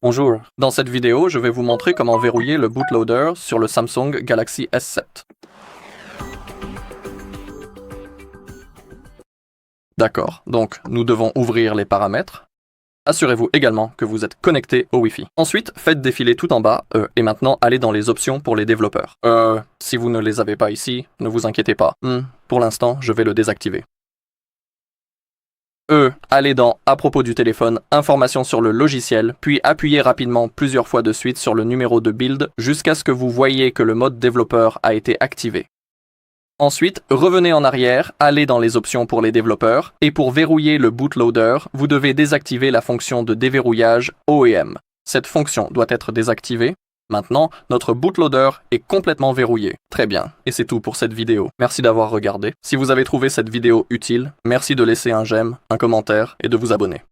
Bonjour, dans cette vidéo, je vais vous montrer comment verrouiller le bootloader sur le Samsung Galaxy S7. D'accord, donc nous devons ouvrir les paramètres. Assurez-vous également que vous êtes connecté au Wi-Fi. Ensuite, faites défiler tout en bas, et maintenant allez dans les options pour les développeurs. Si vous ne les avez pas ici, ne vous inquiétez pas. Pour l'instant, je vais le désactiver. Allez dans « À propos du téléphone, informations sur le logiciel », puis appuyez rapidement plusieurs fois de suite sur le numéro de build jusqu'à ce que vous voyez que le mode développeur a été activé. Ensuite, revenez en arrière, allez dans les options pour les développeurs, et pour verrouiller le bootloader, vous devez désactiver la fonction de déverrouillage OEM. Cette fonction doit être désactivée. Maintenant, notre bootloader est complètement verrouillé. Très bien, et c'est tout pour cette vidéo. Merci d'avoir regardé. Si vous avez trouvé cette vidéo utile, merci de laisser un j'aime, un commentaire et de vous abonner.